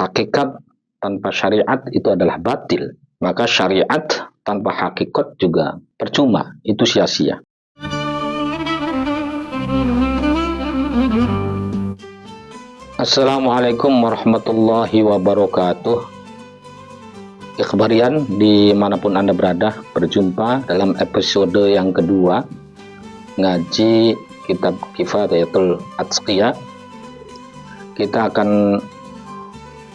hakikat tanpa syariat itu adalah batil, maka syariat tanpa hakikat juga percuma, itu sia-sia. Assalamualaikum warahmatullahi wabarakatuh. Ikhbarian dimanapun Anda berada, berjumpa dalam episode yang kedua ngaji kitab Kifayatul Atqiyah. Kita akan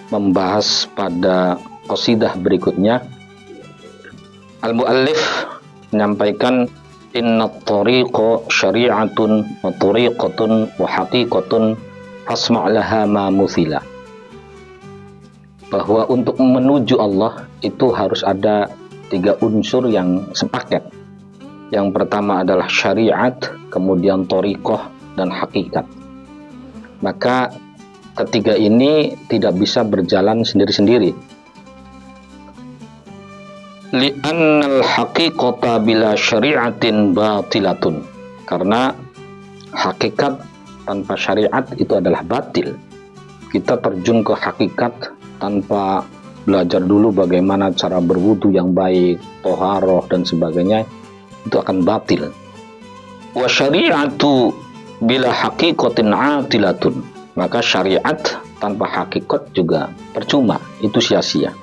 membahas pada qasidah berikutnya. Al-muallif menyampaikan inna tariqa syari'atun wa tariqatun wa haqiqatun fasma' laha ma muthila. Bahwa untuk menuju Allah itu harus ada 3 unsur yang sepaket. Yang pertama adalah syariat, kemudian tariqah dan hakikat. Maka ketiga ini tidak bisa berjalan sendiri-sendiri. Li'annal haqiqata bila syari'atin batilatun. Karena hakikat tanpa syariat itu adalah batil. Kita terjun ke hakikat tanpa belajar dulu bagaimana cara berwudu yang baik, toharoh dan sebagainya, itu akan batil. Wa syari'atu bila haqiqatin atilatun. Maka syariat tanpa hakikat juga percuma, itu sia-sia.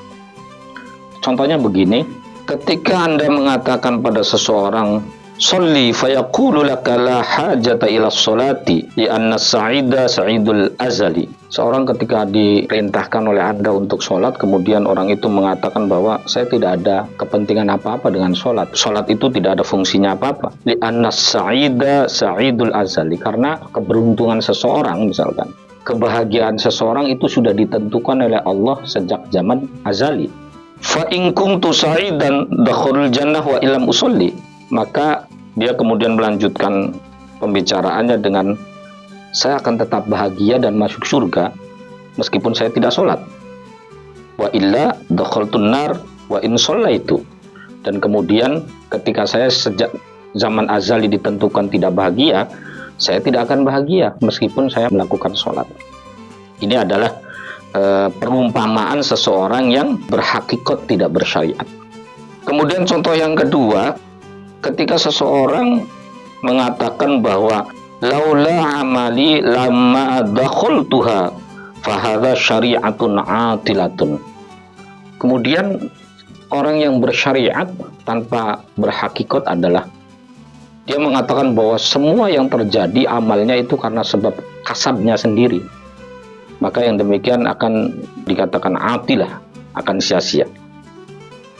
Contohnya begini, ketika Anda mengatakan pada seseorang sholli fayaqulu laka la hajata ila sholati li'anna sa'ida sa'idul azali. Seorang ketika diperintahkan oleh Anda untuk sholat, kemudian orang itu mengatakan bahwa saya tidak ada kepentingan apa-apa dengan sholat. Sholat itu tidak ada fungsinya apa-apa. Li'anna sa'ida sa'idul azali. Karena keberuntungan seseorang misalkan, kebahagiaan seseorang itu sudah ditentukan oleh Allah sejak zaman azali. Fa in kuntu sa'idan dakhulul jannah wa illam usolli. Maka dia kemudian melanjutkan pembicaraannya dengan saya akan tetap bahagia dan masuk surga meskipun saya tidak sholat. Wa illa dakhaltun nar wa in shallaitu. Dan kemudian ketika saya sejak zaman azali ditentukan tidak bahagia, saya tidak akan bahagia meskipun saya melakukan sholat. Ini adalah perumpamaan seseorang yang berhakikat tidak bersyariat. Kemudian contoh yang kedua, ketika seseorang mengatakan bahwa laula amali lamma dakhaltuha fahadha syari'atun atilatun. Kemudian orang yang bersyariat tanpa berhakikat adalah dia mengatakan bahwa semua yang terjadi amalnya itu karena sebab kasabnya sendiri. Maka yang demikian akan dikatakan atilah, akan sia-sia.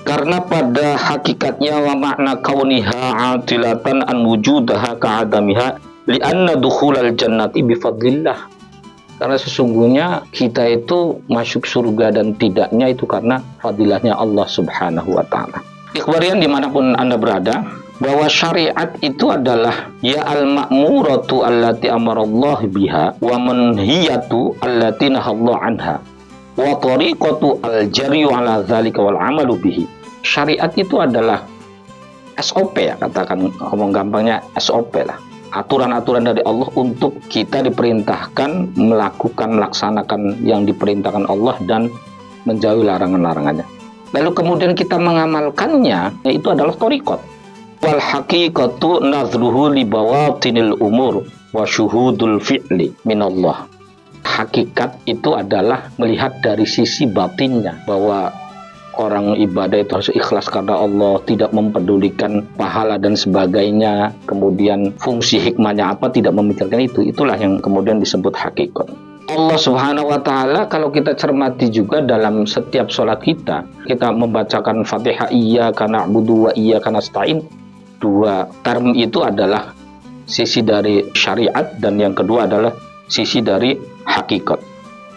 Karena pada hakikatnya wa makna kauniha atilatan an wujudaha ka'adamiha li'anna dukhulal jannati bifadlillah. Karena sesungguhnya kita itu masuk surga dan tidaknya itu karena fadilahnya Allah subhanahu wa ta'ala. Ikhbarian dimanapun Anda berada, bahwa syariat itu adalah ya al-ma'muratu allati amarallahu biha wa manhiyatu allati nahallahu anha wa tariqatu al-jaryu ala dzalika wal amalu bihi. Syariat itu adalah SOP ya, katakan ngomong gampangnya SOP lah. Aturan-aturan dari Allah untuk kita diperintahkan melaksanakan yang diperintahkan Allah dan menjauhi larangan-larangannya. Lalu kemudian kita mengamalkannya, yaitu adalah tariqat. Wal haqiqatu nazruhu li bawatinil umur wa syuhudul fi'li minallah. Hakikat itu adalah melihat dari sisi batinnya, bahwa orang ibadah itu harus ikhlas karena Allah, tidak mempedulikan pahala dan sebagainya. Kemudian fungsi hikmahnya apa, tidak memikirkan itu. Itulah yang kemudian disebut hakikat. Allah subhanahu wa ta'ala, kalau kita cermati juga dalam setiap sholat kita membacakan Fatihah iyyaka na'budu wa iyyaka nasta'in. 2 term itu adalah sisi dari syariat dan yang kedua adalah sisi dari hakikat.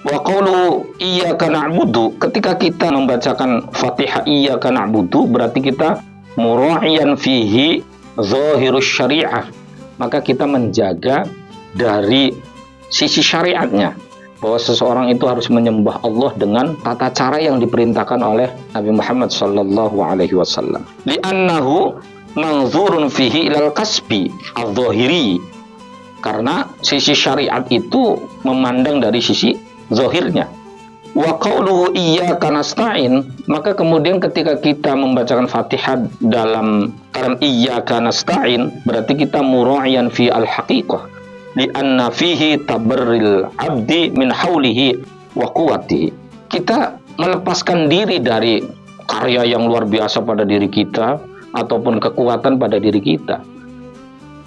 Wa qawlu iyyaka na'budu, ketika kita membacakan Fatihah iyyaka na'budu berarti kita mura'iyan fihi zahirus syariah. Maka kita menjaga dari sisi syariatnya, bahwa seseorang itu harus menyembah Allah dengan tata cara yang diperintahkan oleh Nabi Muhammad sallallahu alaihi wasallam. Li'annahu manzurun fihi ilal kasbi al-zahiri. Karena sisi syariat itu memandang dari sisi zahirnya. Wa qauluhu iyyaka nasta'in, maka kemudian ketika kita membacakan Fatihah dalam kalam iyyaka nasta'in, berarti kita mura'iyan fi al-haqiqah li'anna fihi tabarril abdi min haulihi wa quwwatihi. Kita melepaskan diri dari karya yang luar biasa pada diri kita ataupun kekuatan pada diri kita.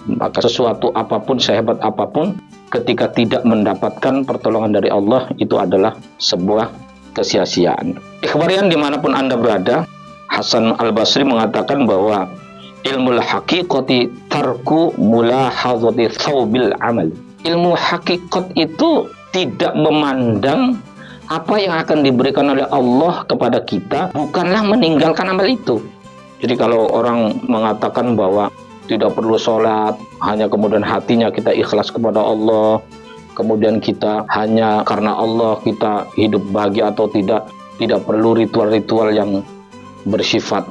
Maka sesuatu apapun, sehebat apapun, ketika tidak mendapatkan pertolongan dari Allah, itu adalah sebuah kesia-siaan. Ikhwarian dimanapun Anda berada, Hasan Al-Basri mengatakan bahwa ilmu haqiqati tarku mulahadzati thawbil amal. Ilmu hakikat itu tidak memandang apa yang akan diberikan oleh Allah kepada kita, bukanlah meninggalkan amal itu. Jadi kalau orang mengatakan bahwa tidak perlu sholat, hanya kemudian hatinya kita ikhlas kepada Allah, kemudian kita hanya karena Allah kita hidup bahagia atau tidak perlu ritual-ritual yang bersifat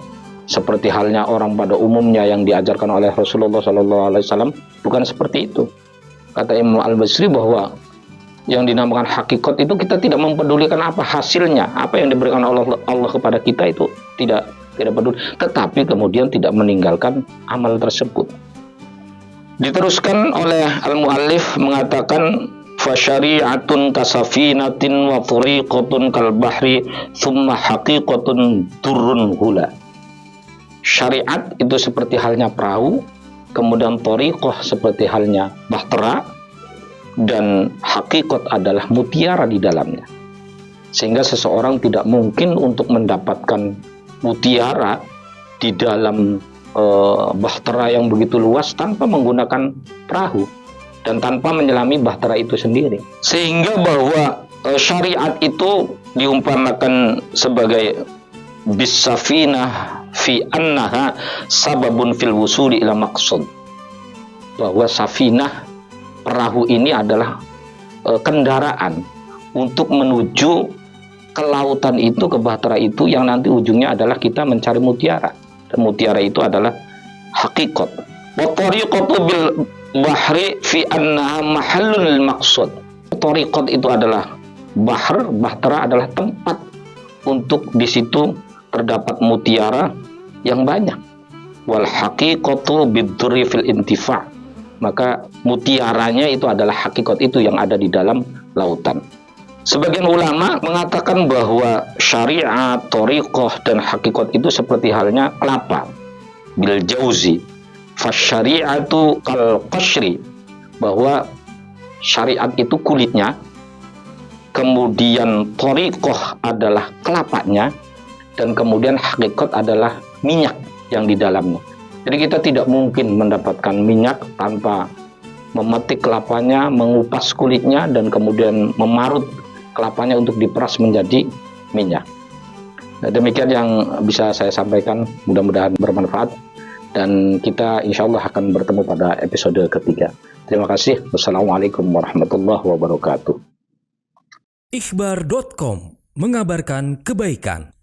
seperti halnya orang pada umumnya yang diajarkan oleh Rasulullah SAW, bukan seperti itu. Kata Imam Al-Basri bahwa yang dinamakan hakikat itu kita tidak mempedulikan apa hasilnya, apa yang diberikan Allah kepada kita itu tidak peduli, tetapi kemudian tidak meninggalkan amal tersebut. Diteruskan oleh al-muallif mengatakan fasyari'atun kasafinatin wa turiqatun kal bahri thumma haqiqatun durrun hula. Syariat itu seperti halnya perahu, kemudian tariqah seperti halnya bahtera, dan hakikat adalah mutiara di dalamnya. Sehingga seseorang tidak mungkin untuk mendapatkan mutiara di dalam bahtera yang begitu luas tanpa menggunakan perahu dan tanpa menyelami bahtera itu sendiri. Sehingga bahwa syariat itu diumpamakan sebagai bisafinah fi annaha sababun fil wusuli ila maqsud. Bahwa safinah, perahu ini adalah kendaraan untuk menuju ke lautan itu, ke bahtera itu, yang nanti ujungnya adalah kita mencari mutiara, dan mutiara itu adalah hakikat. Wa tariqatu bil bahri fi annaha mahallun lil maqsud. Tariqat itu adalah bahtera adalah tempat untuk di situ terdapat mutiara yang banyak. Wal haqiqatu bid-durri fil intifa'. Maka mutiaranya itu adalah hakikat itu yang ada di dalam lautan. Sebagian ulama mengatakan bahwa syariat, thariqah, dan hakikat itu seperti halnya kelapa. Bil jauzi fasyari'atu kal qashri, bahwa syariat itu kulitnya, kemudian thariqah adalah kelapanya, dan kemudian hakikat adalah minyak yang di dalamnya. Jadi kita tidak mungkin mendapatkan minyak tanpa memetik kelapanya, mengupas kulitnya, dan kemudian memarut kelapanya untuk diperas menjadi minyak. Nah, demikian yang bisa saya sampaikan, mudah-mudahan bermanfaat, dan kita insya Allah akan bertemu pada episode ketiga. Terima kasih. Wassalamualaikum warahmatullahi wabarakatuh. Ikhbar.com mengabarkan kebaikan.